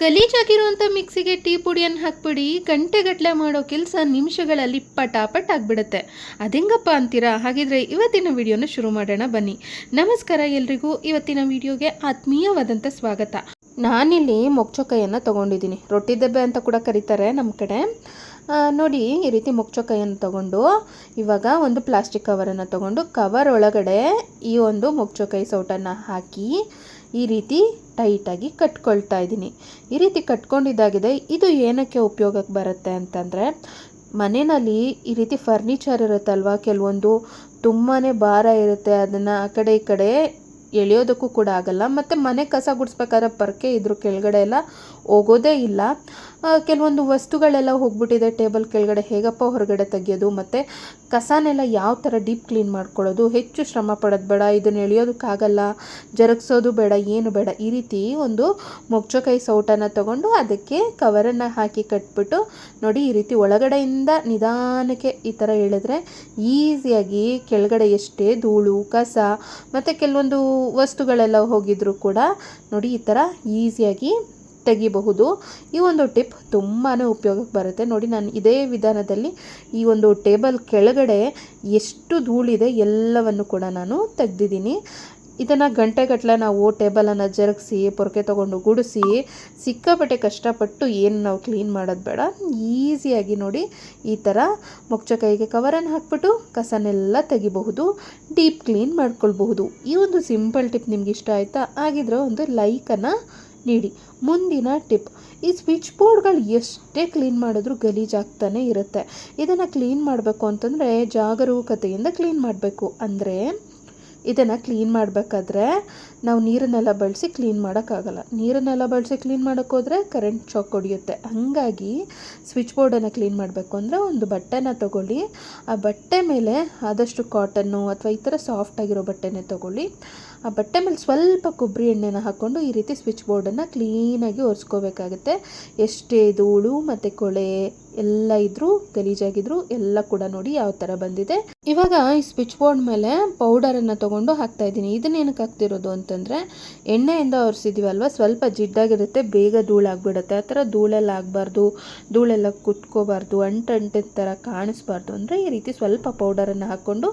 ಗಲೀಜಾಗಿರುವಂಥ ಮಿಕ್ಸಿಗೆ ಟೀ ಪುಡಿಯನ್ನು ಹಾಕ್ಬಿಡಿ, ಗಂಟೆಗಟ್ಟಲೆ ಮಾಡೋ ಕೆಲಸ ನಿಮಿಷಗಳಲ್ಲಿ ಪಟಾಪಟ್ ಆಗಿಬಿಡುತ್ತೆ. ಅದೆಂಗಪ್ಪ ಅಂತೀರಾ? ಹಾಗಿದ್ರೆ ಇವತ್ತಿನ ವಿಡಿಯೋನ ಶುರು ಮಾಡೋಣ ಬನ್ನಿ. ನಮಸ್ಕಾರ ಎಲ್ರಿಗೂ. ಇವತ್ತಿನ ವಿಡಿಯೋಗೆ ಆತ್ಮೀಯವಾದಂಥ ಸ್ವಾಗತ. ನಾನಿಲ್ಲಿ ಮೊಗ್ಚೊಕಾಯನ್ನು ತೊಗೊಂಡಿದ್ದೀನಿ. ರೊಟ್ಟಿ ದೆಬ್ಬೆ ಅಂತ ಕೂಡ ಕರೀತಾರೆ ನಮ್ಮ ಕಡೆ. ನೋಡಿ, ಈ ರೀತಿ ಮೊಗ್ಚೊಕಾಯನ್ನು ತೊಗೊಂಡು ಇವಾಗ ಒಂದು ಪ್ಲಾಸ್ಟಿಕ್ ಕವರನ್ನು ತೊಗೊಂಡು ಕವರ್ ಒಳಗಡೆ ಈ ಒಂದು ಮೊಗ್ಚೊಕಾಯಿ ಸೌಟನ್ನು ಹಾಕಿ ಈ ರೀತಿ ಟೈಟಾಗಿ ಕಟ್ಕೊಳ್ತಾ ಇದ್ದೀನಿ. ಈ ರೀತಿ ಕಟ್ಕೊಂಡಿದ್ದಾಗಿದೆ. ಇದು ಏನಕ್ಕೆ ಉಪಯೋಗಕ್ಕೆ ಬರುತ್ತೆ ಅಂತಂದರೆ, ಮನೆಯಲ್ಲಿ ಈ ರೀತಿ ಫರ್ನಿಚರ್ ಇರುತ್ತಲ್ವ, ಕೆಲವೊಂದು ತುಂಬಾ ಭಾರ ಇರುತ್ತೆ, ಅದನ್ನು ಆ ಕಡೆ ಈ ಕಡೆ ಎಳೆಯೋದಕ್ಕೂ ಕೂಡ ಆಗಲ್ಲ. ಮತ್ತು ಮನೆ ಕಸ ಗುಡಿಸ್ಬೇಕಾದ್ರೆ ಪರ್ಕೆ ಇದ್ರ ಕೆಳಗಡೆ ಎಲ್ಲ ಹೋಗೋದೇ ಇಲ್ಲ. ಕೆಲವೊಂದು ವಸ್ತುಗಳೆಲ್ಲ ಹೋಗ್ಬಿಟ್ಟಿದೆ ಟೇಬಲ್ ಕೆಳಗಡೆ, ಹೇಗಪ್ಪ ಹೊರಗಡೆ ತೆಗಿಯೋದು, ಮತ್ತು ಕಸನೆಲ್ಲ ಯಾವ ಥರ ಡೀಪ್ ಕ್ಲೀನ್ ಮಾಡ್ಕೊಳ್ಳೋದು, ಹೆಚ್ಚು ಶ್ರಮ ಪಡೋದು ಬೇಡ, ಇದನ್ನು ಎಳೆಯೋದಕ್ಕಾಗಲ್ಲ, ಜರುಗಿಸೋದು ಬೇಡ, ಏನು ಬೇಡ. ಈ ರೀತಿ ಒಂದು ಮೊಗ್ಚೊಕಾಯಿ ಸೌಟನ್ನು ತೊಗೊಂಡು ಅದಕ್ಕೆ ಕವರನ್ನು ಹಾಕಿ ಕಟ್ಬಿಟ್ಟು ನೋಡಿ, ಈ ರೀತಿ ಒಳಗಡೆಯಿಂದ ನಿಧಾನಕ್ಕೆ ಈ ಥರ ಎಳೆದ್ರೆ ಈಸಿಯಾಗಿ ಕೆಳಗಡೆ ಎಷ್ಟೇ ಧೂಳು ಕಸ ಮತ್ತು ಕೆಲವೊಂದು ವಸ್ತುಗಳೆಲ್ಲ ಹೋಗಿದ್ರು ಕೂಡ ನೋಡಿ ಈ ಥರ ಈಸಿಯಾಗಿ ತೆಗಿಬಹುದು. ಈ ಒಂದು ಟಿಪ್ ತುಂಬಾ ಉಪಯೋಗಕ್ಕೆ ಬರುತ್ತೆ. ನೋಡಿ, ನಾನು ಇದೇ ವಿಧಾನದಲ್ಲಿ ಈ ಒಂದು ಟೇಬಲ್ ಕೆಳಗಡೆ ಎಷ್ಟು ಧೂಳಿದೆ ಎಲ್ಲವನ್ನು ಕೂಡ ನಾನು ತೆಗೆದಿದ್ದೀನಿ. ಇದನ್ನು ಗಂಟೆಗಟ್ಟಲೆ ನಾವು ಟೇಬಲನ್ನು ಜರುಗಿಸಿ ಪೊರಕೆ ತೊಗೊಂಡು ಗುಡಿಸಿ ಸಿಕ್ಕಾಪಟ್ಟೆ ಕಷ್ಟಪಟ್ಟು ಏನು ನಾವು ಕ್ಲೀನ್ ಮಾಡೋದು ಬೇಡ. ಈಸಿಯಾಗಿ ನೋಡಿ ಈ ಥರ ಮೊಗ್ಚೊಕಾಯಿಗೆ ಕವರನ್ನು ಹಾಕ್ಬಿಟ್ಟು ಕಸನೆಲ್ಲ ತೆಗಿಬಹುದು, ಡೀಪ್ ಕ್ಲೀನ್ ಮಾಡ್ಕೊಳ್ಬಹುದು. ಈ ಒಂದು ಸಿಂಪಲ್ ಟಿಪ್ ನಿಮ್ಗೆ ಇಷ್ಟ ಆಯಿತಾ? ಆಗಿದ್ರೆ ಒಂದು ಲೈಕನ್ನು ನೀಡಿ. ಮುಂದಿನ ಟಿಪ್, ಈ ಸ್ವಿಚ್ ಬೋರ್ಡ್ಗಳು ಎಷ್ಟೇ ಕ್ಲೀನ್ ಮಾಡಿದ್ರೂ ಗಲೀಜಾಗ್ತಾನೆ ಇರುತ್ತೆ. ಇದನ್ನು ಕ್ಲೀನ್ ಮಾಡಬೇಕು ಅಂತಂದರೆ ಜಾಗರೂಕತೆಯಿಂದ ಕ್ಲೀನ್ ಮಾಡಬೇಕು. ಅಂದರೆ ಇದನ್ನು ಕ್ಲೀನ್ ಮಾಡಬೇಕಾದ್ರೆ ನಾವು ನೀರನ್ನೆಲ್ಲ ಬಳಸಿ ಕ್ಲೀನ್ ಮಾಡೋಕ್ಕಾಗಲ್ಲ. ನೀರನ್ನೆಲ್ಲ ಬಳಸಿ ಕ್ಲೀನ್ ಮಾಡೋಕ್ಕೋದ್ರೆ ಕರೆಂಟ್ ಶಾಕ್ ಹೊಡೆಯುತ್ತೆ. ಹಾಗಾಗಿ ಸ್ವಿಚ್ ಬೋರ್ಡನ್ನು ಕ್ಲೀನ್ ಮಾಡಬೇಕು ಅಂದರೆ ಒಂದು ಬಟ್ಟೆನ ತೊಗೊಳ್ಳಿ. ಆ ಬಟ್ಟೆ ಮೇಲೆ ಆದಷ್ಟು ಕಾಟನ್ನು ಅಥವಾ ಈ ಥರ ಸಾಫ್ಟಾಗಿರೋ ಬಟ್ಟೆನೇ ತೊಗೊಳ್ಳಿ. ಆ ಬಟ್ಟೆ ಮೇಲೆ ಸ್ವಲ್ಪ ಕೊಬ್ಬರಿ ಎಣ್ಣೆನ ಹಾಕ್ಕೊಂಡು ಈ ರೀತಿ ಸ್ವಿಚ್ ಬೋರ್ಡನ್ನು ಕ್ಲೀನಾಗಿ ಒರೆಸ್ಕೋಬೇಕಾಗುತ್ತೆ. ಎಷ್ಟೇ ಧೂಳು ಮತ್ತು ಕೊಳೆ ಎಲ್ಲ ಇದ್ರೂ ಗಲೀಜಾಗಿದ್ರು ಎಲ್ಲ ಕೂಡ ನೋಡಿ ಯಾವ ಥರ ಬಂದಿದೆ. ಇವಾಗ ಈ ಸ್ವಿಚ್ ಬೋರ್ಡ್ ಮೇಲೆ ಪೌಡರನ್ನು ತೊಗೊಂಡು ಹಾಕ್ತಾಯಿದ್ದೀನಿ. ಇದನ್ನೇನಕ್ಕೆ ಹಾಕ್ತಿರೋದು ಅಂತಂದರೆ, ಎಣ್ಣೆಯಿಂದ ಒರೆಸಿದ್ದೀವಲ್ವ, ಸ್ವಲ್ಪ ಜಿಡ್ಡಾಗಿರುತ್ತೆ, ಬೇಗ ಧೂಳಾಗ್ಬಿಡುತ್ತೆ. ಆ ಥರ ಧೂಳೆಲ್ಲ ಆಗಬಾರ್ದು, ಧೂಳೆಲ್ಲ ಕುತ್ಕೋಬಾರ್ದು, ಅಂಟಿದ ಥರ ಕಾಣಿಸ್ಬಾರ್ದು ಅಂದರೆ ಈ ರೀತಿ ಸ್ವಲ್ಪ ಪೌಡರನ್ನು ಹಾಕ್ಕೊಂಡು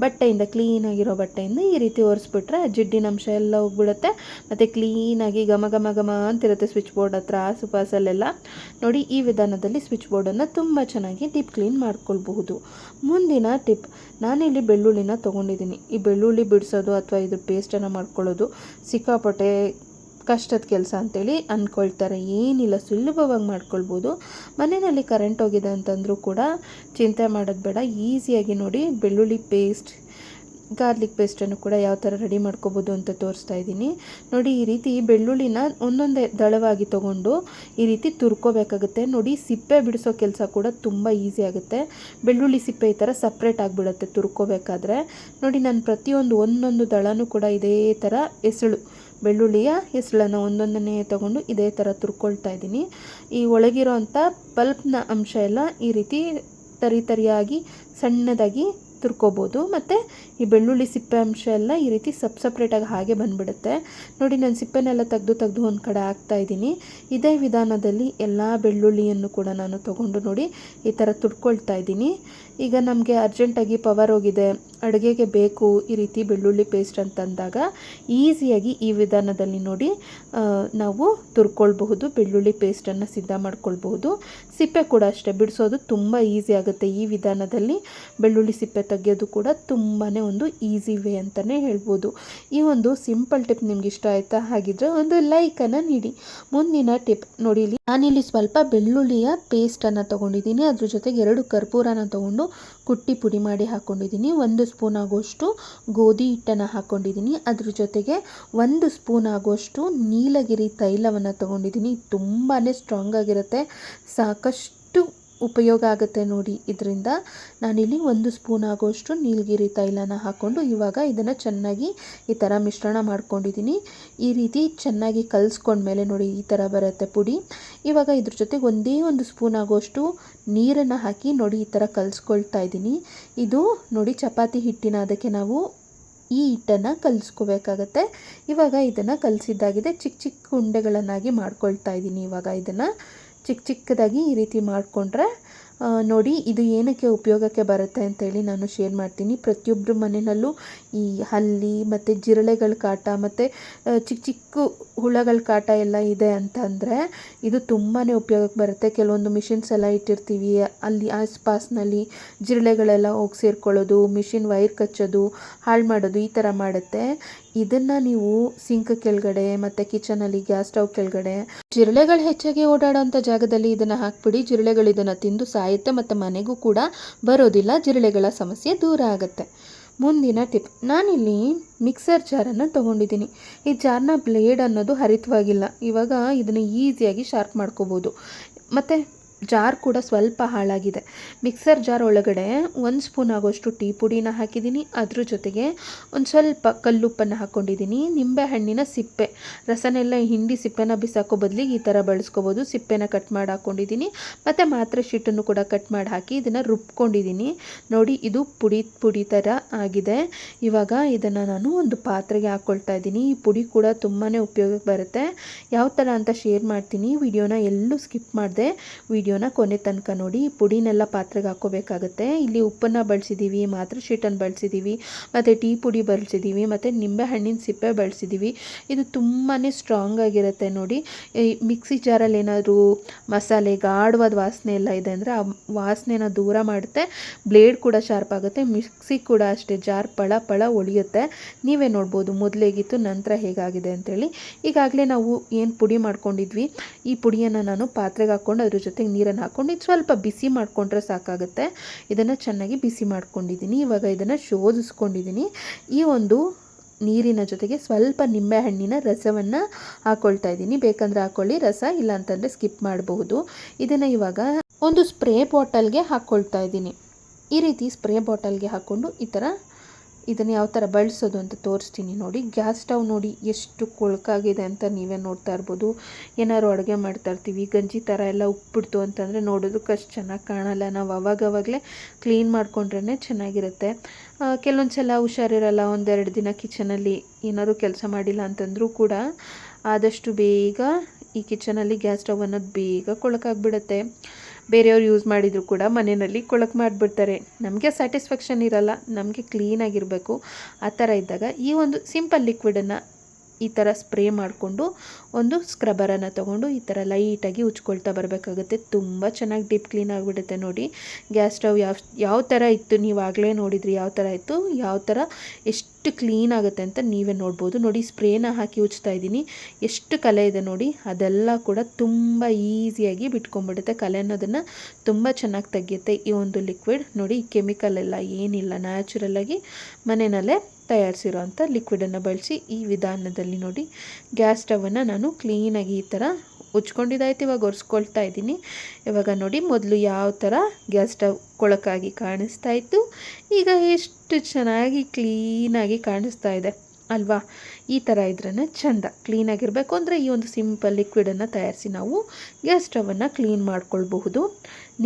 ಬಟ್ಟೆಯಿಂದ ಕ್ಲೀನಾಗಿರೋ ಬಟ್ಟೆಯಿಂದ ಈ ರೀತಿ ಒರೆಸ್ಬಿಟ್ರೆ ಜಿಡ್ಡಿನ ಅಂಶ ಎಲ್ಲ ಹೋಗ್ಬಿಡುತ್ತೆ. ಮತ್ತು ಕ್ಲೀನಾಗಿ ಘಮ ಘಮ ಘಮ ಅಂತಿರುತ್ತೆ ಸ್ವಿಚ್ ಬೋರ್ಡ್ ಹತ್ರ, ಆಸುಪಾಸಲ್ಲೆಲ್ಲ. ನೋಡಿ, ಈ ವಿಧಾನದಲ್ಲಿ ಸ್ವಿಚ್ ಬೋರ್ಡನ್ನು ತುಂಬ ಚೆನ್ನಾಗಿ ಡೀಪ್ ಕ್ಲೀನ್ ಮಾಡ್ಕೊಳ್ಬಹುದು. ಮುಂದಿನ ಟಿಪ್, ನಾನಿಲ್ಲಿ ಬೆಳ್ಳುಳ್ಳಿನ ತೊಗೊಂಡಿದ್ದೀನಿ. ಈ ಬೆಳ್ಳುಳ್ಳಿ ಬಿಡಿಸೋದು ಅಥವಾ ಇದ್ರ ಪೇಸ್ಟನ್ನು ಮಾಡ್ಕೊಳ್ಳೋದು ಸಿಕ್ಕಾಪಟ್ಟೆ ಕಷ್ಟದ ಕೆಲಸ ಅಂತೇಳಿ ಅಂದ್ಕೊಳ್ತಾರೆ. ಏನಿಲ್ಲ, ಸುಲಭವಾಗಿ ಮಾಡ್ಕೊಳ್ಬೋದು. ಮನೆಯಲ್ಲಿ ಕರೆಂಟ್ ಹೋಗಿದೆ ಅಂತಂದರೂ ಕೂಡ ಚಿಂತೆ ಮಾಡೋದು ಬೇಡ. ಈಸಿಯಾಗಿ ನೋಡಿ ಬೆಳ್ಳುಳ್ಳಿ ಪೇಸ್ಟ್, ಗಾರ್ಲಿಕ್ ಪೇಸ್ಟನ್ನು ಕೂಡ ಯಾವ ಥರ ರೆಡಿ ಮಾಡ್ಕೋಬೋದು ಅಂತ ತೋರಿಸ್ತಾ ಇದ್ದೀನಿ. ನೋಡಿ, ಈ ರೀತಿ ಬೆಳ್ಳುಳ್ಳಿನ ಒಂದೊಂದೇ ದಳವಾಗಿ ತೊಗೊಂಡು ಈ ರೀತಿ ತುರ್ಕೋಬೇಕಾಗುತ್ತೆ. ನೋಡಿ, ಸಿಪ್ಪೆ ಬಿಡಿಸೋ ಕೆಲಸ ಕೂಡ ತುಂಬ ಈಸಿ ಆಗುತ್ತೆ. ಬೆಳ್ಳುಳ್ಳಿ ಸಿಪ್ಪೆ ಈ ಥರ ಸಪ್ರೇಟ್ ಆಗಿಬಿಡುತ್ತೆ ತುರ್ಕೋಬೇಕಾದ್ರೆ. ನೋಡಿ, ನಾನು ಪ್ರತಿಯೊಂದು ಒಂದೊಂದು ದಳನೂ ಕೂಡ ಇದೇ ಥರ ಬೆಳ್ಳುಳ್ಳಿಯ ಎಸಳನ್ನು ಒಂದೊಂದನ್ನೇ ತೊಗೊಂಡು ಇದೇ ಥರ ತುರ್ಕೊಳ್ತಾ ಇದ್ದೀನಿ. ಈ ಒಳಗಿರೋ ಅಂಥ ಪಲ್ಪ್ನ ಅಂಶ ಎಲ್ಲ ಈ ರೀತಿ ತರಿಯಾಗಿ ಸಣ್ಣದಾಗಿ ತುರ್ಕೋಬೋದು. ಮತ್ತು ಈ ಬೆಳ್ಳುಳ್ಳಿ ಸಿಪ್ಪೆ ಅಂಶ ಎಲ್ಲ ಈ ರೀತಿ ಸಪ್ರೇಟಾಗಿ ಹಾಗೆ ಬಂದುಬಿಡುತ್ತೆ. ನೋಡಿ, ನಾನು ಸಿಪ್ಪೆನೆಲ್ಲ ತೆಗೆದು ಒಂದು ಕಡೆ ಹಾಕ್ತಾಯಿದ್ದೀನಿ. ಇದೇ ವಿಧಾನದಲ್ಲಿ ಎಲ್ಲ ಬೆಳ್ಳುಳ್ಳಿಯನ್ನು ಕೂಡ ನಾನು ತೊಗೊಂಡು ನೋಡಿ ಈ ಥರ ತುರ್ಕೊಳ್ತಾ ಇದ್ದೀನಿ. ಈಗ ನಮಗೆ ಅರ್ಜೆಂಟಾಗಿ ಪವರ್ ಹೋಗಿದೆ, ಅಡುಗೆಗೆ ಬೇಕು ಈ ರೀತಿ ಬೆಳ್ಳುಳ್ಳಿ ಪೇಸ್ಟ್ ಅಂತಂದಾಗ ಈಸಿಯಾಗಿ ಈ ವಿಧಾನದಲ್ಲಿ ನೋಡಿ ನಾವು ತುರ್ಕೊಳ್ಬಹುದು, ಬೆಳ್ಳುಳ್ಳಿ ಪೇಸ್ಟನ್ನು ಸಿದ್ಧ ಮಾಡ್ಕೊಳ್ಬಹುದು. ಸಿಪ್ಪೆ ಕೂಡ ಅಷ್ಟೇ, ಬಿಡಿಸೋದು ತುಂಬ ಈಸಿ ಆಗುತ್ತೆ. ಈ ವಿಧಾನದಲ್ಲಿ ಬೆಳ್ಳುಳ್ಳಿ ಸಿಪ್ಪೆ ತೆಗೆಯೋದು ಕೂಡ ತುಂಬಾ ಒಂದು ಈಸಿ ವೇ ಅಂತಲೇ ಹೇಳ್ಬೋದು. ಈ ಒಂದು ಸಿಂಪಲ್ ಟಿಪ್ ನಿಮ್ಗೆ ಇಷ್ಟ ಆಯಿತಾ? ಹಾಗಿದ್ರೆ ಒಂದು ಲೈಕನ್ನು ನೀಡಿ. ಮುಂದಿನ ಟಿಪ್ ನೋಡಿ, ನಾನಿಲ್ಲಿ ಸ್ವಲ್ಪ ಬೆಳ್ಳುಳ್ಳಿಯ ಪೇಸ್ಟನ್ನು ತೊಗೊಂಡಿದ್ದೀನಿ. ಅದ್ರ ಜೊತೆಗೆ 2 ಕರ್ಪೂರನ ತೊಗೊಂಡು ಕುಟ್ಟಿ ಪುಡಿ ಮಾಡಿ ಹಾಕ್ಕೊಂಡಿದ್ದೀನಿ. 1 ಸ್ಪೂನ್ ಆಗೋಷ್ಟು ಗೋಧಿ ಹಿಟ್ಟನ್ನು ಹಾಕ್ಕೊಂಡಿದ್ದೀನಿ. ಅದ್ರ ಜೊತೆಗೆ 1 ಸ್ಪೂನ್ ಆಗೋಷ್ಟು ನೀಲಗಿರಿ ತೈಲವನ್ನು ತೊಗೊಂಡಿದ್ದೀನಿ. ತುಂಬಾ ಸ್ಟ್ರಾಂಗ್ ಆಗಿರುತ್ತೆ, ಸಾಕಷ್ಟು ಉಪಯೋಗ ಆಗುತ್ತೆ ನೋಡಿ. ಇದರಿಂದ ನಾನಿಲ್ಲಿ 1 ಸ್ಪೂನ್ ಆಗೋಷ್ಟು ನೀಲಗಿರಿ ತೈಲನ ಹಾಕ್ಕೊಂಡು ಇವಾಗ ಇದನ್ನು ಚೆನ್ನಾಗಿ ಈ ಥರ ಮಿಶ್ರಣ ಮಾಡ್ಕೊಂಡಿದ್ದೀನಿ. ಈ ರೀತಿ ಚೆನ್ನಾಗಿ ಕಲಿಸ್ಕೊಂಡ್ಮೇಲೆ ನೋಡಿ ಈ ಥರ ಬರುತ್ತೆ ಪುಡಿ. ಇವಾಗ ಇದ್ರ ಜೊತೆಗೆ 1 ಸ್ಪೂನ್ ಆಗೋಷ್ಟು ನೀರನ್ನು ಹಾಕಿ ನೋಡಿ ಈ ಥರ ಕಲಿಸ್ಕೊಳ್ತಾ ಇದ್ದೀನಿ. ಇದು ನೋಡಿ ಚಪಾತಿ ಹಿಟ್ಟಿನ ಅದಕ್ಕೆ ನಾವು ಈ ಹಿಟ್ಟನ್ನು ಕಲಿಸ್ಕೋಬೇಕಾಗತ್ತೆ. ಇವಾಗ ಇದನ್ನು ಕಲಿಸಿದ್ದಾಗಿದೆ. ಚಿಕ್ಕ ಚಿಕ್ಕ ಉಂಡೆಗಳನ್ನಾಗಿ ಮಾಡ್ಕೊಳ್ತಾ ಇದ್ದೀನಿ. ಇವಾಗ ಇದನ್ನು ಚಿಕ್ಕ ಚಿಕ್ಕದಾಗಿ ಈ ರೀತಿ ಮಾಡಿಕೊಂಡ್ರೆ ನೋಡಿ ಇದು ಏನಕ್ಕೆ ಉಪಯೋಗಕ್ಕೆ ಬರುತ್ತೆ ಅಂತೇಳಿ ನಾನು ಶೇರ್ ಮಾಡ್ತೀನಿ. ಪ್ರತಿಯೊಬ್ಬರ ಮನೆಯಲ್ಲೂ ಈ ಹಲ್ಲಿ ಮತ್ತು ಜಿರಳೆಗಳ ಕಾಟ ಮತ್ತು ಚಿಕ್ಕ ಚಿಕ್ಕ ಹುಳಗಳ ಕಾಟ ಎಲ್ಲ ಇದೆ ಅಂತಂದರೆ ಇದು ತುಂಬಾ ಉಪಯೋಗಕ್ಕೆ ಬರುತ್ತೆ. ಕೆಲವೊಂದು ಮಿಷಿನ್ಸ್ ಎಲ್ಲ ಇಟ್ಟಿರ್ತೀವಿ, ಅಲ್ಲಿ ಆಸ್ಪಾಸ್ನಲ್ಲಿ ಜಿರಳೆಗಳೆಲ್ಲ ಹೋಗಿ ಸೇರ್ಕೊಳ್ಳೋದು, ಮಿಷಿನ್ ವೈರ್ ಕಚ್ಚೋದು, ಹಾಳು ಮಾಡೋದು ಈ ಥರ ಮಾಡುತ್ತೆ. ಇದನ್ನು ನೀವು ಸಿಂಕ್ ಕೆಳಗಡೆ ಮತ್ತು ಕಿಚನಲ್ಲಿ ಗ್ಯಾಸ್ ಸ್ಟವ್ ಕೆಳಗಡೆ ಜಿರಳೆಗಳು ಹೆಚ್ಚಾಗಿ ಓಡಾಡೋಂಥ ಜಾಗದಲ್ಲಿ ಇದನ್ನು ಹಾಕ್ಬಿಡಿ. ಜಿರಳೆಗಳು ಇದನ್ನು ತಿಂದು ಸಾಯುತ್ತೆ ಮತ್ತು ಮನೆಗೂ ಕೂಡ ಬರೋದಿಲ್ಲ. ಜಿರಳೆಗಳ ಸಮಸ್ಯೆ ದೂರ ಆಗುತ್ತೆ. ಮುಂದಿನ ಟಿಪ್, ನಾನಿಲ್ಲಿ ಮಿಕ್ಸರ್ ಜಾರನ್ನು ತೊಗೊಂಡಿದ್ದೀನಿ. ಈ ಜಾರ್ನ ಬ್ಲೇಡ್ ಅನ್ನೋದು ಹರಿತವಾಗಿಲ್ಲ. ಇವಾಗ ಇದನ್ನು ಈಸಿಯಾಗಿ ಶಾರ್ಪ್ ಮಾಡ್ಕೋಬೋದು. ಮತ್ತು ಜಾರ್ ಕೂಡ ಸ್ವಲ್ಪ ಹಾಳಾಗಿದೆ. ಮಿಕ್ಸರ್ ಜಾರ್ ಒಳಗಡೆ 1 ಸ್ಪೂನ್ ಆಗೋಷ್ಟು ಟೀ ಪುಡಿನ ಹಾಕಿದ್ದೀನಿ. ಅದ್ರ ಜೊತೆಗೆ ಒಂದು ಸ್ವಲ್ಪ ಕಲ್ಲುಪ್ಪನ್ನು ಹಾಕ್ಕೊಂಡಿದ್ದೀನಿ. ನಿಂಬೆಹಣ್ಣಿನ ಸಿಪ್ಪೆ ರಸನೆಲ್ಲ ಹಿಂಡಿ ಸಿಪ್ಪೆನ ಬಿಸಾಕೋ ಬದಲಿಗೆ ಈ ಥರ ಬಳಸ್ಕೋಬೋದು. ಸಿಪ್ಪೆನ ಕಟ್ ಮಾಡಿ ಹಾಕ್ಕೊಂಡಿದ್ದೀನಿ. ಮತ್ತು ಮಾತ್ರೆ ಶೀಟನ್ನು ಕೂಡ ಕಟ್ ಮಾಡಿ ಹಾಕಿ ಇದನ್ನು ರುಬ್ಕೊಂಡಿದ್ದೀನಿ. ನೋಡಿ ಇದು ಪುಡಿ ಥರ ಆಗಿದೆ. ಇವಾಗ ಇದನ್ನು ನಾನು ಒಂದು ಪಾತ್ರೆಗೆ ಹಾಕ್ಕೊಳ್ತಾ ಇದ್ದೀನಿ. ಈ ಪುಡಿ ಕೂಡ ತುಂಬಾ ಉಪಯೋಗಕ್ಕೆ ಬರುತ್ತೆ. ಯಾವ ಥರ ಅಂತ ಶೇರ್ ಮಾಡ್ತೀನಿ. ವಿಡಿಯೋನ ಎಲ್ಲೂ ಸ್ಕಿಪ್ ಮಾಡಿದೆ, ವಿಡಿಯೋನ ಕೊನೆ ತನಕ ನೋಡಿ. ಪುಡಿನೆಲ್ಲ ಪಾತ್ರೆಗೆ ಹಾಕ್ಕೋಬೇಕಾಗುತ್ತೆ. ಇಲ್ಲಿ ಉಪ್ಪನ್ನು ಬಳಸಿದ್ದೀವಿ, ಮಾತ್ರೆ ಶೀಟನ್ನು ಬಳಸಿದ್ದೀವಿ, ಮತ್ತು ಟೀ ಪುಡಿ ಬಳಸಿದ್ದೀವಿ, ಮತ್ತು ನಿಂಬೆಹಣ್ಣಿನ ಸಿಪ್ಪೆ ಬಳಸಿದ್ದೀವಿ. ಇದು ತುಂಬಾ ಸ್ಟ್ರಾಂಗ್ ಆಗಿರುತ್ತೆ ನೋಡಿ. ಈ ಮಿಕ್ಸಿ ಜಾರಲ್ಲಿ ಏನಾದರೂ ಮಸಾಲೆ ಗಾಢವಾದ ವಾಸನೆ ಎಲ್ಲ ಇದೆ ಅಂದರೆ ಆ ವಾಸನೆನ ದೂರ ಮಾಡುತ್ತೆ. ಬ್ಲೇಡ್ ಕೂಡ ಶಾರ್ಪ್ ಆಗುತ್ತೆ. ಮಿಕ್ಸಿ ಕೂಡ ಅಷ್ಟೇ, ಜಾರ್ ಪಳ ಪಳ ಒಳಿಯುತ್ತೆ. ನೀವೇ ನೋಡ್ಬೋದು ಮೊದಲೇಗಿತ್ತು ನಂತರ ಹೇಗಾಗಿದೆ ಅಂತೇಳಿ. ಈಗಾಗಲೇ ನಾವು ಏನು ಪುಡಿ ಮಾಡ್ಕೊಂಡಿದ್ವಿ, ಈ ಪುಡಿಯನ್ನು ನಾನು ಪಾತ್ರೆಗೆ ಹಾಕ್ಕೊಂಡು ಅದ್ರ ಜೊತೆಗೆ ನೀರನ್ನು ಹಾಕ್ಕೊಂಡು ಇದು ಸ್ವಲ್ಪ ಬಿಸಿ ಮಾಡಿಕೊಂಡ್ರೆ ಸಾಕಾಗುತ್ತೆ. ಇದನ್ನು ಚೆನ್ನಾಗಿ ಬಿಸಿ ಮಾಡ್ಕೊಂಡಿದ್ದೀನಿ. ಇವಾಗ ಇದನ್ನು ಶೋಧಿಸ್ಕೊಂಡಿದ್ದೀನಿ. ಈ ಒಂದು ನೀರಿನ ಜೊತೆಗೆ ಸ್ವಲ್ಪ ನಿಂಬೆಹಣ್ಣಿನ ರಸವನ್ನು ಹಾಕ್ಕೊಳ್ತಾ ಇದ್ದೀನಿ. ಬೇಕಂದರೆ ಹಾಕ್ಕೊಳ್ಳಿ ರಸ, ಇಲ್ಲ ಅಂತಂದರೆ ಸ್ಕಿಪ್ ಮಾಡಬಹುದು. ಇದನ್ನು ಇವಾಗ ಒಂದು ಸ್ಪ್ರೇ ಬಾಟಲ್ಗೆ ಹಾಕ್ಕೊಳ್ತಾ ಇದ್ದೀನಿ. ಈ ರೀತಿ ಸ್ಪ್ರೇ ಬಾಟಲ್ಗೆ ಹಾಕ್ಕೊಂಡು ಈ ಥರ ಇದನ್ನು ಯಾವ ಥರ ಬಳಸೋದು ಅಂತ ತೋರಿಸ್ತೀನಿ ನೋಡಿ. ಗ್ಯಾಸ್ ಸ್ಟವ್ ನೋಡಿ ಎಷ್ಟು ಕೊಳಕಾಗಿದೆ ಅಂತ ನೀವೇ ನೋಡ್ತಾ ಇರ್ಬೋದು. ಏನಾದ್ರು ಅಡುಗೆ ಮಾಡ್ತಾ ಇರ್ತೀವಿ, ಗಂಜಿ ಥರ ಎಲ್ಲ ಉಪ್ಪಿಡ್ತು ಅಂತಂದರೆ ನೋಡೋದಕ್ಕೆ ಅಷ್ಟು ಚೆನ್ನಾಗಿ ಕಾಣಲ್ಲ. ನಾವು ಅವಾಗವಾಗಲೇ ಕ್ಲೀನ್ ಮಾಡ್ಕೊಂಡ್ರೇ ಚೆನ್ನಾಗಿರುತ್ತೆ. ಕೆಲವೊಂದು ಸಲ ಹುಷಾರಿರಲ್ಲ, 1-2 ದಿನ ಕಿಚನಲ್ಲಿ ಏನಾದ್ರು ಕೆಲಸ ಮಾಡಿಲ್ಲ ಅಂತಂದರೂ ಕೂಡ ಆದಷ್ಟು ಬೇಗ ಈ ಕಿಚನಲ್ಲಿ ಗ್ಯಾಸ್ ಸ್ಟವ್ ಅನ್ನೋದು ಬೇಗ ಕೊಳಕಾಗ್ಬಿಡುತ್ತೆ. ಬೇರೆಯವ್ರು ಯೂಸ್ ಮಾಡಿದರೂ ಕೂಡ ಮನೆಯಲ್ಲಿ ಕೊಳಕು ಮಾಡಿಬಿಡ್ತಾರೆ. ನಮಗೆ ಸ್ಯಾಟಿಸ್ಫ್ಯಾಕ್ಷನ್ ಇರಲ್ಲ, ನಮಗೆ ಕ್ಲೀನಾಗಿರಬೇಕು. ಆ ಥರ ಇದ್ದಾಗ ಈ ಒಂದು ಸಿಂಪಲ್ ಲಿಕ್ವಿಡನ್ನು ಈ ಥರ ಸ್ಪ್ರೇ ಮಾಡಿಕೊಂಡು ಒಂದು ಸ್ಕ್ರಬ್ಬರನ್ನು ತೊಗೊಂಡು ಈ ಥರ ಲೈಟಾಗಿ ಉಜ್ಕೊಳ್ತಾ ಬರಬೇಕಾಗುತ್ತೆ. ತುಂಬ ಚೆನ್ನಾಗಿ ಡೀಪ್ ಕ್ಲೀನ್ ಆಗಿಬಿಡುತ್ತೆ ನೋಡಿ. ಗ್ಯಾಸ್ ಸ್ಟವ್ ಯಾವ ಥರ ಇತ್ತು ನೀವಾಗಲೇ ನೋಡಿದ್ರಿ, ಯಾವ ಥರ ಇತ್ತು, ಯಾವ ಥರ ಎಷ್ಟು ಕ್ಲೀನ್ ಆಗುತ್ತೆ ಅಂತ ನೀವೇ ನೋಡ್ಬೋದು. ನೋಡಿ ಸ್ಪ್ರೇನ ಹಾಕಿ ಉಜ್ತಾ ಇದ್ದೀನಿ. ಎಷ್ಟು ಕಲೆ ಇದೆ ನೋಡಿ. ಅದೆಲ್ಲ ಕೂಡ ತುಂಬ ಈಸಿಯಾಗಿ ಬಿಟ್ಕೊಂಡ್ಬಿಡುತ್ತೆ. ಕಲೆ ಅನ್ನೋದನ್ನು ತುಂಬ ಚೆನ್ನಾಗಿ ತೆಗೆಯುತ್ತೆ ಈ ಒಂದು ಲಿಕ್ವಿಡ್. ನೋಡಿ ಕೆಮಿಕಲ್ ಎಲ್ಲ ಏನಿಲ್ಲ, ನ್ಯಾಚುರಲಾಗಿ ಮನೆಯಲ್ಲೇ ತಯಾರಿಸಿರೋ ಅಂಥ ಲಿಕ್ವಿಡನ್ನು ಬಳಸಿ ಈ ವಿಧಾನದಲ್ಲಿ ನೋಡಿ ಗ್ಯಾಸ್ ಸ್ಟವನ್ನು ನಾನು ಕ್ಲೀನಾಗಿ ಈ ಥರ ಉಜ್ಕೊಂಡಿದ್ದಾಯ್ತು. ಇವಾಗ ಒರೆಸ್ಕೊಳ್ತಾ ಇದ್ದೀನಿ. ಇವಾಗ ನೋಡಿ ಮೊದಲು ಯಾವ ಥರ ಗ್ಯಾಸ್ ಸ್ಟವ್ ಕೊಳಕಾಗಿ ಕಾಣಿಸ್ತಾ ಇತ್ತು, ಈಗ ಎಷ್ಟು ಚೆನ್ನಾಗಿ ಕ್ಲೀನಾಗಿ ಕಾಣಿಸ್ತಾ ಇದೆ ಅಲ್ವಾ. ಈ ಥರ ಇದ್ರೇ ಚೆಂದ. ಕ್ಲೀನಾಗಿರಬೇಕು ಅಂದರೆ ಈ ಒಂದು ಸಿಂಪಲ್ ಲಿಕ್ವಿಡನ್ನು ತಯಾರಿಸಿ ನಾವು ಗ್ಯಾಸ್ ಸ್ಟವನ್ನು ಕ್ಲೀನ್ ಮಾಡ್ಕೊಳ್ಬಹುದು.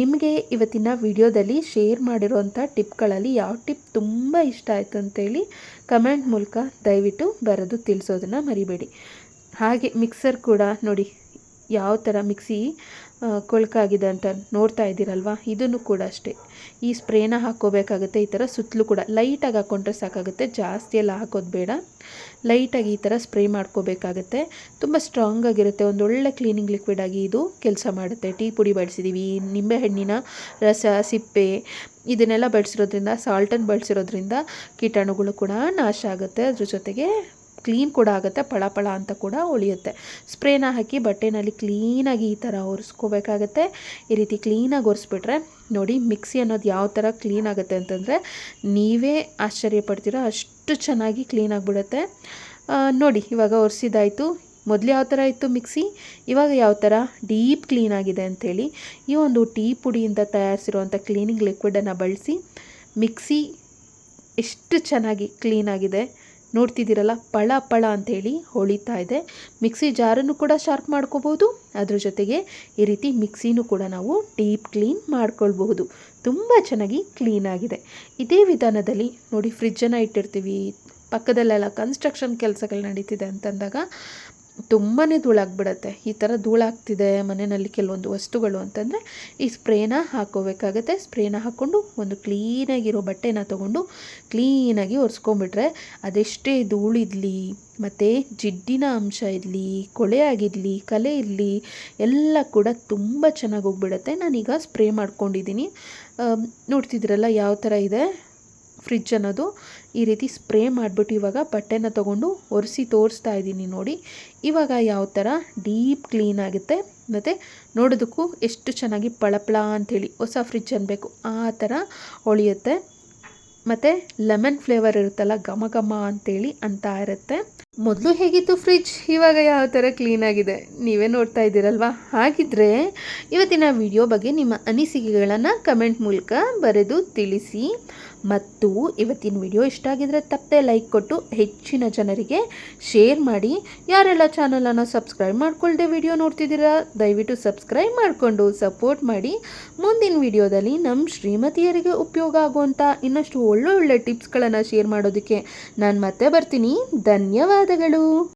ನಿಮಗೆ ಇವತ್ತಿನ ವಿಡಿಯೋದಲ್ಲಿ ಶೇರ್ ಮಾಡಿರೋಂಥ ಟಿಪ್ಗಳಲ್ಲಿ ಯಾವ ಟಿಪ್ ತುಂಬ ಇಷ್ಟ ಆಯಿತು ಅಂತೇಳಿ ಕಮೆಂಟ್ ಮೂಲಕ ದಯವಿಟ್ಟು ಬರೆದು ತಿಳಿಸೋದನ್ನು ಮರಿಬೇಡಿ. ಹಾಗೆ ಮಿಕ್ಸರ್ ಕೂಡ ನೋಡಿ ಯಾವ ಥರ ಮಿಕ್ಸಿ ಕೊಳಕಾಗಿದೆ ಅಂತ ನೋಡ್ತಾ ಇದ್ದೀರಲ್ವ. ಇದನ್ನು ಕೂಡ ಅಷ್ಟೇ ಈ ಸ್ಪ್ರೇನ ಹಾಕ್ಕೋಬೇಕಾಗುತ್ತೆ. ಈ ಥರ ಸುತ್ತಲೂ ಕೂಡ ಲೈಟಾಗಿ ಹಾಕ್ಕೊಂಡ್ರೆ ಸಾಕಾಗುತ್ತೆ, ಜಾಸ್ತಿ ಎಲ್ಲ ಹಾಕೋದು ಬೇಡ. ಲೈಟಾಗಿ ಈ ಥರ ಸ್ಪ್ರೇ ಮಾಡ್ಕೋಬೇಕಾಗತ್ತೆ. ತುಂಬ ಸ್ಟ್ರಾಂಗ್ ಆಗಿರುತ್ತೆ. ಒಂದೊಳ್ಳೆ ಕ್ಲೀನಿಂಗ್ ಲಿಕ್ವಿಡ್ ಆಗಿ ಇದು ಕೆಲಸ ಮಾಡುತ್ತೆ. ಟೀ ಪುಡಿ ಬಳಸಿದ್ದೀವಿ, ನಿಂಬೆಹಣ್ಣಿನ ರಸ, ಸಿಪ್ಪೆ ಇದನ್ನೆಲ್ಲ ಬಳಸಿರೋದ್ರಿಂದ, ಸಾಲ್ಟನ್ನು ಬಳಸಿರೋದ್ರಿಂದ ಕೀಟಾಣುಗಳು ಕೂಡ ನಾಶ ಆಗುತ್ತೆ. ಅದ್ರ ಜೊತೆಗೆ ಕ್ಲೀನ್ ಕೂಡ ಆಗುತ್ತೆ, ಪಳ ಅಂತ ಕೂಡ ಉಳಿಯುತ್ತೆ. ಸ್ಪ್ರೇನ ಹಾಕಿ ಬಟ್ಟೆನಲ್ಲಿ ಕ್ಲೀನಾಗಿ ಈ ಥರ ಒರೆಸ್ಕೋಬೇಕಾಗತ್ತೆ. ಈ ರೀತಿ ಕ್ಲೀನಾಗಿ ಒರೆಸ್ಬಿಟ್ರೆ ನೋಡಿ ಮಿಕ್ಸಿ ಅನ್ನೋದು ಯಾವ ಥರ ಕ್ಲೀನ್ ಆಗುತ್ತೆ ಅಂತಂದರೆ ನೀವೇ ಆಶ್ಚರ್ಯಪಡ್ತೀರ, ಅಷ್ಟು ಚೆನ್ನಾಗಿ ಕ್ಲೀನ್ ಆಗಿಬಿಡುತ್ತೆ. ನೋಡಿ ಇವಾಗ ಒರೆಸಿದಾಯಿತು. ಮೊದಲು ಯಾವ ಥರ ಇತ್ತು ಮಿಕ್ಸಿ, ಇವಾಗ ಯಾವ ಥರ ಡೀಪ್ ಕ್ಲೀನ್ ಆಗಿದೆ ಅಂಥೇಳಿ ಈ ಒಂದು ಟೀ ಪುಡಿಯಿಂದ ತಯಾರಿಸಿರುವಂಥ ಕ್ಲೀನಿಂಗ್ ಲಿಕ್ವಿಡನ್ನು ಬಳಸಿ ಮಿಕ್ಸಿ ಎಷ್ಟು ಚೆನ್ನಾಗಿ ಕ್ಲೀನಾಗಿದೆ ನೋಡ್ತಿದ್ದೀರಲ್ಲ. ಪಳ ಅಂಥೇಳಿ ಹೊಳಿತಾ ಇದೆ. ಮಿಕ್ಸಿ ಜಾರನ್ನು ಕೂಡ ಶಾರ್ಪ್ ಮಾಡ್ಕೋಬೋದು. ಅದ್ರ ಜೊತೆಗೆ ಈ ರೀತಿ ಮಿಕ್ಸಿನೂ ಕೂಡ ನಾವು ಡೀಪ್ ಕ್ಲೀನ್ ಮಾಡ್ಕೊಳ್ಬಹುದು. ತುಂಬ ಚೆನ್ನಾಗಿ ಕ್ಲೀನಾಗಿದೆ. ಇದೇ ವಿಧಾನದಲ್ಲಿ ನೋಡಿ ಫ್ರಿಜ್ಜನ್ನು ಇಟ್ಟಿರ್ತೀವಿ, ಪಕ್ಕದಲ್ಲೆಲ್ಲ ಕನ್ಸ್ಟ್ರಕ್ಷನ್ ಕೆಲಸಗಳು ನಡೀತಿದೆ ಅಂತಂದಾಗ ತುಂಬಾ ಧೂಳಾಗ್ಬಿಡತ್ತೆ. ಈ ಥರ ಧೂಳಾಗ್ತಿದೆ ಮನೆಯಲ್ಲಿ ಕೆಲವೊಂದು ವಸ್ತುಗಳು ಅಂತಂದರೆ ಈ ಸ್ಪ್ರೇನ ಹಾಕ್ಕೋಬೇಕಾಗತ್ತೆ. ಸ್ಪ್ರೇನ ಹಾಕ್ಕೊಂಡು ಒಂದು ಕ್ಲೀನಾಗಿರೋ ಬಟ್ಟೆನ ತೊಗೊಂಡು ಕ್ಲೀನಾಗಿ ಒರೆಸ್ಕೊಂಬಿಟ್ರೆ ಅದೆಷ್ಟೇ ಧೂಳಿರಲಿ ಮತ್ತು ಜಿಡ್ಡಿನ ಅಂಶ ಇರಲಿ, ಕೊಳೆ ಆಗಿರಲಿ, ಕಲೆ ಇರಲಿ ಎಲ್ಲ ಕೂಡ ತುಂಬ ಚೆನ್ನಾಗಿ ಹೋಗ್ಬಿಡುತ್ತೆ. ನಾನೀಗ ಸ್ಪ್ರೇ ಮಾಡ್ಕೊಂಡಿದ್ದೀನಿ. ನೋಡ್ತಿದ್ದೀರಲ್ಲ ಯಾವ ಥರ ಇದೆ ಫ್ರಿಡ್ಜ್ ಅನ್ನೋದು. ಈ ರೀತಿ ಸ್ಪ್ರೇ ಮಾಡಿಬಿಟ್ಟು ಇವಾಗ ಬಟ್ಟೆನ ತೊಗೊಂಡು ಒರೆಸಿ ತೋರಿಸ್ತಾ ಇದ್ದೀನಿ ನೋಡಿ. ಇವಾಗ ಯಾವ ಥರ ಡೀಪ್ ಕ್ಲೀನ್ ಆಗುತ್ತೆ ಮತ್ತು ನೋಡೋದಕ್ಕೂ ಎಷ್ಟು ಚೆನ್ನಾಗಿ ಪಳಪಳ ಅಂಥೇಳಿ ಹೊಸ ಫ್ರಿಡ್ಜ್ ಅನ್ನಬೇಕು ಆ ಥರ ಹೊಳೆಯುತ್ತೆ. ಮತ್ತು ಲೆಮನ್ ಫ್ಲೇವರ್ ಇರುತ್ತಲ್ಲ, ಘಮ ಘಮ ಅಂಥೇಳಿ ಅಂತ ಇರುತ್ತೆ. ಮೊದಲು ಹೇಗಿತ್ತು ಫ್ರಿಡ್ಜ್, ಇವಾಗ ಯಾವ ಥರ ಕ್ಲೀನಾಗಿದೆ ನೀವೇ ನೋಡ್ತಾ ಇದ್ದೀರಲ್ವಾ. ಹಾಗಿದ್ರೆ ಇವತ್ತಿನ ವಿಡಿಯೋ ಬಗ್ಗೆ ನಿಮ್ಮ ಅನಿಸಿಕೆಗಳನ್ನು ಕಮೆಂಟ್ ಮೂಲಕ ಬರೆದು ತಿಳಿಸಿ. ಮತ್ತು ಇವತ್ತಿನ ವಿಡಿಯೋ ಇಷ್ಟ ಆಗಿದ್ರೆ ತಪ್ಪದೆ ಲೈಕ್ ಕೊಟ್ಟು ಹೆಚ್ಚಿನ ಜನರಿಗೆ ಶೇರ್ ಮಾಡಿ. ಯಾರೆಲ್ಲ ಚಾನಲನ್ನು ಸಬ್ಸ್ಕ್ರೈಬ್ ಮಾಡ್ಕೊಳ್ದೆ ವಿಡಿಯೋ ನೋಡ್ತಿದ್ದೀರಾ ದಯವಿಟ್ಟು ಸಬ್ಸ್ಕ್ರೈಬ್ ಮಾಡಿಕೊಂಡು ಸಪೋರ್ಟ್ ಮಾಡಿ. ಮುಂದಿನ ವಿಡಿಯೋದಲ್ಲಿ ನಮ್ಮ ಶ್ರೀಮತಿಯರಿಗೆ ಉಪಯೋಗ ಆಗುವಂಥ ಇನ್ನಷ್ಟು ಒಳ್ಳೊಳ್ಳೆ ಟಿಪ್ಸ್ಗಳನ್ನು ಶೇರ್ ಮಾಡೋದಕ್ಕೆ ನಾನು ಮತ್ತೆ ಬರ್ತೀನಿ. ಧನ್ಯವಾದಗಳು.